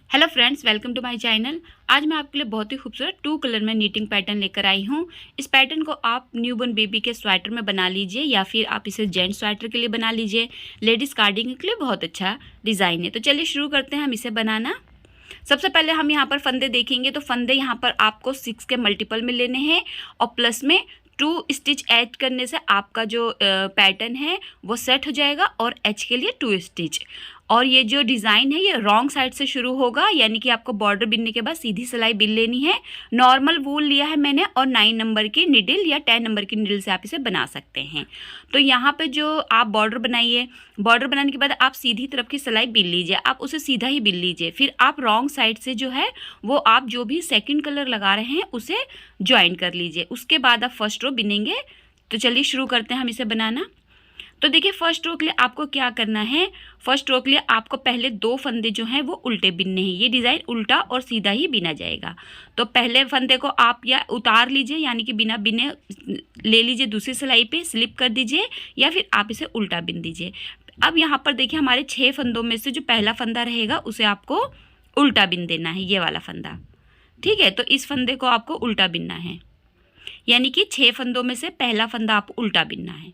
Hello friends, welcome to my channel. आज मैं आपके लिए बहुत ही खूबसूरत 2 कलर में नीटिंग पैटर्न लेकर आई हूँ। इस पैटर्न को आप न्यूबॉर्न बेबी के स्वेटर में बना लीजिए या फिर आप इसे जेंट स्वेटर के लिए बना लीजिए। लेडीज़ कार्डिगन के लिए बहुत अच्छा डिज़ाइन है। तो चलिए शुरू करते हैं हम इसे बनाना। सबसे पहले हम यहाँ पर फंदे देखेंगे। तो फंदे यहाँ पर आपको 6 के मल्टीपल में लेने हैं और प्लस में 2 स्टिच ऐड करने से आपका जो पैटर्न है वो सेट हो जाएगा और एच के लिए 2 स्टिच। और ये जो डिज़ाइन है ये रॉन्ग साइड से शुरू होगा, यानी कि आपको बॉर्डर बिनने के बाद सीधी सिलाई बिन लेनी है। नॉर्मल वूल लिया है मैंने और 9 नंबर की निडल या 10 नंबर की निडल से आप इसे बना सकते हैं। तो यहाँ पे जो आप बॉर्डर बनाइए, बॉर्डर बनाने के बाद आप सीधी तरफ की सिलाई बिन लीजिए, आप उसे सीधा ही बिन लीजिए। फिर आप रॉन्ग साइड से जो है वो आप जो भी सेकेंड कलर लगा रहे हैं उसे ज्वाइन कर लीजिए। उसके बाद आप फर्स्ट रो बिनेंगे। तो चलिए शुरू करते हैं हम इसे बनाना। तो देखिए फर्स्ट रो के लिए आपको क्या करना है। फर्स्ट रो के लिए आपको पहले 2 फंदे जो हैं वो उल्टे बिनने हैं। ये डिज़ाइन उल्टा और सीधा ही बिना जाएगा। तो पहले फंदे को आप या उतार लीजिए, यानी कि बिना बिने ले लीजिए, दूसरी सिलाई पे स्लिप कर दीजिए या फिर आप इसे उल्टा बिन दीजिए। अब यहाँ पर देखिए हमारे 6 फंदों में से जो पहला फंदा रहेगा उसे आपको उल्टा बिन देना है, ये वाला फंदा। ठीक है, तो इस फंदे को आपको उल्टा बिनना है, यानी कि 6 फंदों में से पहला फंदा आपको उल्टा बिनना है।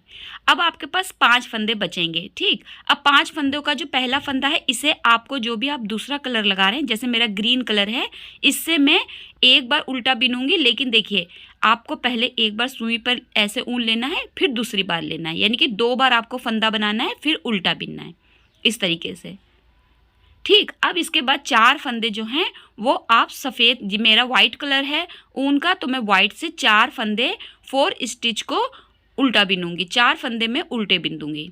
अब आपके पास 5 फंदे बचेंगे। ठीक, अब 5 फंदों का जो पहला फंदा है इसे आपको जो भी आप दूसरा कलर लगा रहे हैं, जैसे मेरा ग्रीन कलर है, इससे मैं एक बार उल्टा बिनूंगी। लेकिन देखिए आपको पहले एक बार सुई पर ऐसे ऊन लेना है, फिर दूसरी बार लेना है, यानी कि 2 बार आपको फंदा बनाना है, फिर उल्टा बिनना है, इस तरीके से। ठीक, अब इसके बाद 4 फंदे जो हैं वो आप सफ़ेद, जी मेरा वाइट कलर है ऊन का, तो मैं वाइट से 4 फंदे 4 स्टिच को उल्टा बिनूंगी, 4 फंदे में उल्टे बिन दूंगी।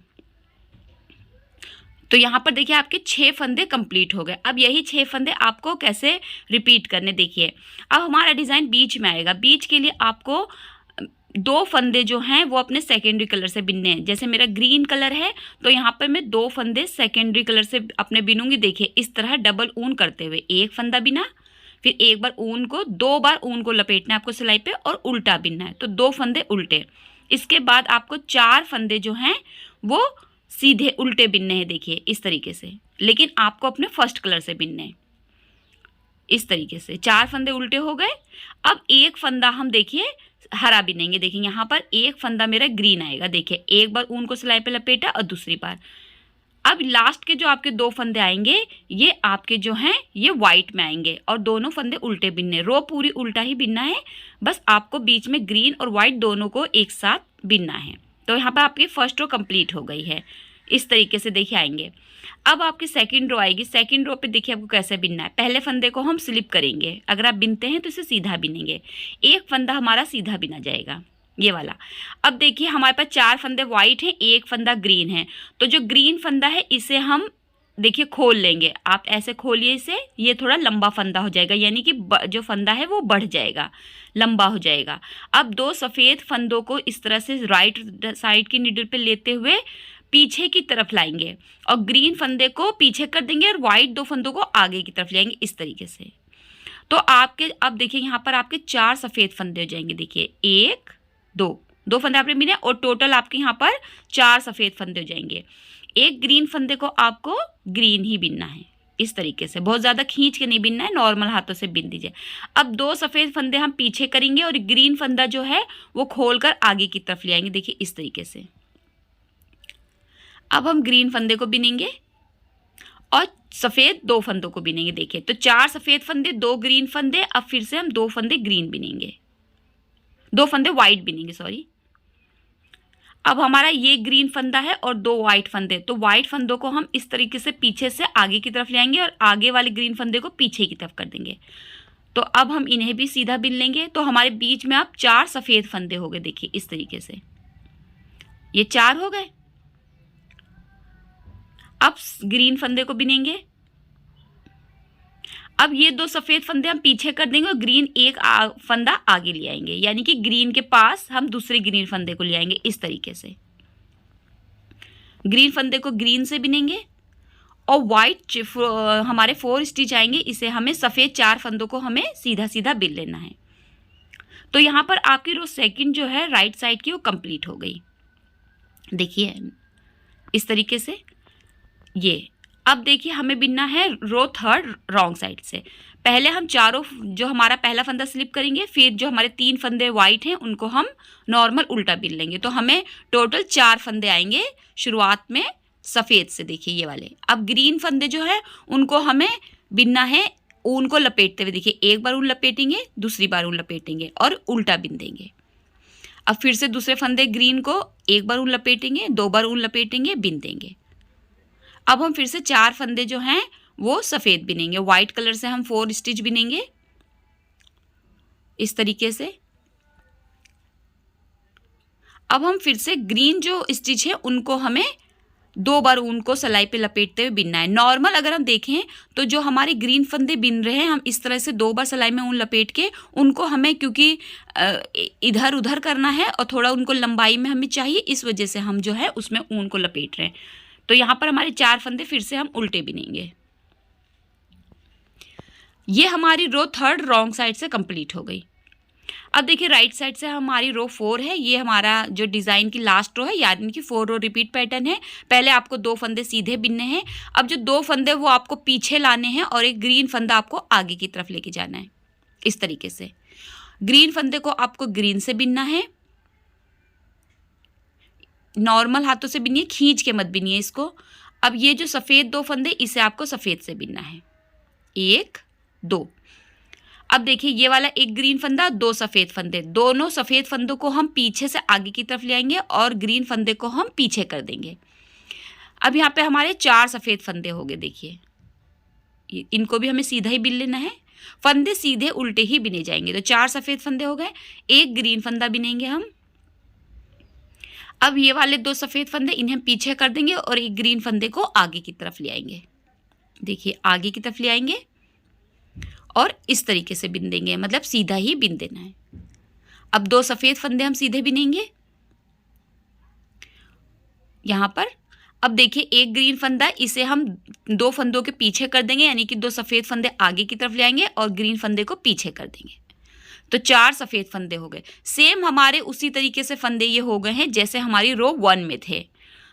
तो यहाँ पर देखिए आपके 6 फंदे कंप्लीट हो गए। अब यही 6 फंदे आपको कैसे रिपीट करने, देखिए अब हमारा डिज़ाइन बीच में आएगा। बीच के लिए आपको 2 फंदे जो हैं वो अपने सेकेंडरी कलर से बिनने हैं। जैसे मेरा ग्रीन कलर है तो यहाँ पर मैं 2 फंदे सेकेंडरी कलर से अपने बिनूंगी। देखिए इस तरह डबल ऊन करते हुए एक फंदा बिना, फिर एक बार ऊन को 2 बार ऊन को लपेटना है आपको सिलाई पे और उल्टा बिनना है, तो 2 फंदे उल्टे। इसके बाद आपको 4 फंदे जो हैं वो सीधे उल्टे बिनने हैं, देखिए इस तरीके से, लेकिन आपको अपने फर्स्ट कलर से बिनने हैं। इस तरीके से 4 फंदे उल्टे हो गए। अब एक फंदा हम देखिए हरा बिनेंगे। देखिए यहाँ पर एक फंदा मेरा ग्रीन आएगा। देखिए एक बार ऊन को सिलाई पे लपेटा और दूसरी बार। अब लास्ट के जो आपके 2 फंदे आएंगे ये आपके जो हैं ये वाइट में आएंगे और दोनों फंदे उल्टे बिनने। रो पूरी उल्टा ही बिनना है, बस आपको बीच में ग्रीन और वाइट दोनों को एक साथ बिनना है। तो यहाँ पर आपकी फर्स्ट रो कंप्लीट हो गई है। इस तरीके से देखिए आएंगे। अब आपकी सेकंड रो आएगी। सेकंड रो पे देखिए आपको कैसे बिनना है। पहले फंदे को हम स्लिप करेंगे, अगर आप बिनते हैं तो इसे सीधा बिनेंगे। एक फंदा हमारा सीधा बिना जाएगा, ये वाला। अब देखिए हमारे पास 4 फंदे वाइट हैं, एक फंदा ग्रीन है। तो जो ग्रीन फंदा है इसे हम देखिए खोल लेंगे। आप ऐसे खोलिए इसे, ये थोड़ा लंबा फंदा हो जाएगा, यानी कि जो फंदा है वो बढ़ जाएगा, लंबा हो जाएगा। अब 2 सफ़ेद फंदों को इस तरह से राइट साइड की निडल पे लेते हुए पीछे की तरफ लाएंगे और ग्रीन फंदे को पीछे कर देंगे और वाइट 2 फंदों को आगे की तरफ लाएंगे, इस तरीके से। तो आपके अब देखिए यहाँ पर आपके 4 सफ़ेद फंदे हो जाएंगे। देखिए 1 2 फंदे आपने बिने और टोटल आपके यहाँ पर 4 सफ़ेद फंदे हो जाएंगे। एक ग्रीन फंदे को आपको ग्रीन ही बिनना है, इस तरीके से, बहुत ज़्यादा खींच के नहीं बिनना है, नॉर्मल हाथों से बिन दीजिए। अब 2 सफ़ेद फंदे हम पीछे करेंगे और ग्रीन फंदा जो है वो खोल कर आगे की तरफ ले आएंगे। देखिए इस तरीके से। अब हम ग्रीन फंदे को बिनेंगे और सफ़ेद 2 फंदों को बिनेंगे। देखिए तो 4 सफ़ेद फंदे, 2 ग्रीन फंदे। अब फिर से हम 2 फंदे ग्रीन बिनेंगे, 2 फंदे वाइट बिनेंगे, सॉरी। अब हमारा ये ग्रीन फंदा है और 2 वाइट फंदे, तो वाइट फंदों को हम इस तरीके से पीछे से आगे की तरफ ले आएंगे और आगे वाले ग्रीन फंदे को पीछे की तरफ कर देंगे। तो अब हम इन्हें भी सीधा बिन लेंगे। तो हमारे बीच में अब 4 सफ़ेद फंदे हो गए। देखिए इस तरीके से ये 4 हो गए। अब ग्रीन फंदे को बिनेंगे। अब ये 2 सफ़ेद फंदे हम पीछे कर देंगे और ग्रीन एक फंदा आगे ले आएंगे, यानी कि ग्रीन के पास हम दूसरे ग्रीन फंदे को ले आएंगे, इस तरीके से। ग्रीन फंदे को ग्रीन से बिनेंगे और वाइट हमारे 4 स्टिच आएंगे, इसे हमें सफ़ेद 4 फंदों को हमें सीधा सीधा बिन लेना है। तो यहाँ पर आपकी रो सेकंड जो है राइट साइड की वो कंप्लीट हो गई। देखिए इस तरीके से। ये अब देखिए हमें बिनना है रो थर्ड रॉन्ग साइड से। पहले हम चारों जो हमारा पहला फंदा स्लिप करेंगे, फिर जो हमारे 3 फंदे वाइट हैं उनको हम नॉर्मल उल्टा बिन लेंगे। तो हमें टोटल 4 फंदे आएंगे शुरुआत में सफ़ेद से, देखिए ये वाले। अब ग्रीन फंदे जो है उनको हमें बिनना है ऊन को लपेटते हुए। देखिए एक बार ऊन लपेटेंगे, दूसरी बार ऊन लपेटेंगे और उल्टा बिन देंगे। अब फिर से दूसरे फंदे ग्रीन को एक बार ऊन लपेटेंगे, 2 बार ऊन लपेटेंगे, बिन देंगे। अब हम फिर से 4 फंदे जो हैं वो सफ़ेद बिनेंगे। वाइट कलर से हम 4 स्टिच बिनेंगे इस तरीके से। अब हम फिर से ग्रीन जो स्टिच है उनको हमें 2 बार ऊन को सिलाई पे लपेटते हुए बिनना है। नॉर्मल अगर हम देखें तो जो हमारे ग्रीन फंदे बिन रहे हैं, हम इस तरह से 2 बार सिलाई में ऊन लपेट के उनको हमें, क्योंकि इधर उधर करना है और थोड़ा उनको लंबाई में हमें चाहिए, इस वजह से हम जो है उसमें ऊन को लपेट रहे हैं। तो यहाँ पर हमारे 4 फंदे फिर से हम उल्टे बिनेंगे। ये हमारी रो थर्ड रॉन्ग साइड से कंप्लीट हो गई। अब देखिए राइट साइड से हमारी रो 4 है। ये हमारा जो डिज़ाइन की लास्ट रो है, यानी कि 4 रो रिपीट पैटर्न है। पहले आपको 2 फंदे सीधे बिनने हैं। अब जो 2 फंदे वो आपको पीछे लाने हैं और एक ग्रीन फंदा आपको आगे की तरफ लेके जाना है इस तरीके से। ग्रीन फंदे को आपको ग्रीन से बिनना है, नॉर्मल हाथों से बिनिए, खींच के मत बिनिए इसको। अब ये जो सफ़ेद 2 फंदे, इसे आपको सफ़ेद से बिनना है, 1 2। अब देखिए ये वाला एक ग्रीन फंदा, 2 सफ़ेद फंदे, दोनों सफ़ेद फंदों को हम पीछे से आगे की तरफ ले आएंगे और ग्रीन फंदे को हम पीछे कर देंगे। अब यहाँ पे हमारे 4 सफ़ेद फंदे हो गए। देखिए इनको भी हमें सीधा ही बिन लेना है, फंदे सीधे उल्टे ही बिने जाएंगे। तो 4 सफ़ेद फंदे हो गए, एक ग्रीन फंदा बिनेंगे हम। अब ये वाले 2 सफ़ेद फंदे इन्हें हम पीछे कर देंगे और एक ग्रीन फंदे को आगे की तरफ ले आएंगे। देखिए आगे की तरफ ले आएंगे और इस तरीके से बिन देंगे, मतलब सीधा ही बिन देना है। अब 2 सफ़ेद फंदे हम सीधे बिनेंगे यहाँ पर। अब देखिए एक ग्रीन फंदा, इसे हम 2 फंदों के पीछे कर देंगे, यानी कि 2 सफ़ेद फंदे आगे की तरफ ले आएंगे और ग्रीन फंदे को पीछे कर देंगे। तो 4 सफ़ेद फंदे हो गए। सेम हमारे उसी तरीके से फंदे ये हो गए हैं जैसे हमारी रो 1 में थे।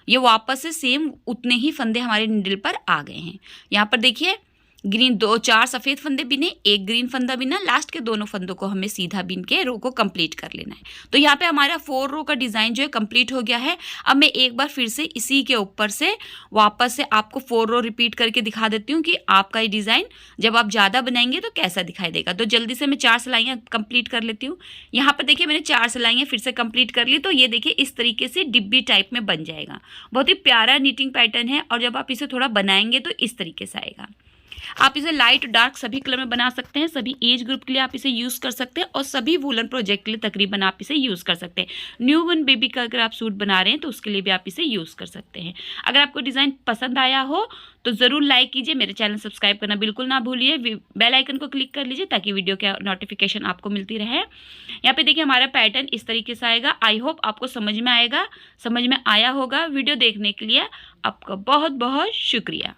ये वापस से सेम उतने ही फंदे हमारे निडल पर आ गए हैं। यहाँ पर देखिए ग्रीन 4 सफ़ेद फंदे बिने, एक ग्रीन फंदा बिना, लास्ट के दोनों फंदों को हमें सीधा बिन के रो को कंप्लीट कर लेना है। तो यहाँ पे हमारा 4 रो का डिज़ाइन जो है कंप्लीट हो गया है। अब मैं एक बार फिर से इसी के ऊपर से वापस से आपको 4 रो रिपीट करके दिखा देती हूँ कि आपका ये डिज़ाइन जब आप ज़्यादा बनाएंगे तो कैसा दिखाई देगा। तो जल्दी से मैं 4 सिलाइयाँ कंप्लीट कर लेती हूँ। यहाँ पर देखिए मैंने 4 सिलाइयाँ फिर से कंप्लीट कर ली। तो ये देखिए इस तरीके से डिब्बी टाइप में बन जाएगा। बहुत ही प्यारा नीटिंग पैटर्न है और जब आप इसे थोड़ा बनाएंगे तो इस तरीके से आएगा। आप इसे लाइट डार्क सभी कलर में बना सकते हैं। सभी एज ग्रुप के लिए आप इसे यूज़ कर सकते हैं और सभी वूलन प्रोजेक्ट के लिए तकरीबन आप इसे यूज़ कर सकते हैं। न्यू बॉर्न बेबी का अगर आप सूट बना रहे हैं तो उसके लिए भी आप इसे यूज़ कर सकते हैं। अगर आपको डिज़ाइन पसंद आया हो तो ज़रूर लाइक कीजिए, मेरे चैनल सब्सक्राइब करना बिल्कुल ना भूलिए, बेल आइकन को क्लिक कर लीजिए ताकि वीडियो का नोटिफिकेशन आपको मिलती रहे। यहाँ पे देखिए हमारा पैटर्न इस तरीके से आएगा। आई होप आपको समझ में आया होगा। वीडियो देखने के लिए आपका बहुत बहुत शुक्रिया।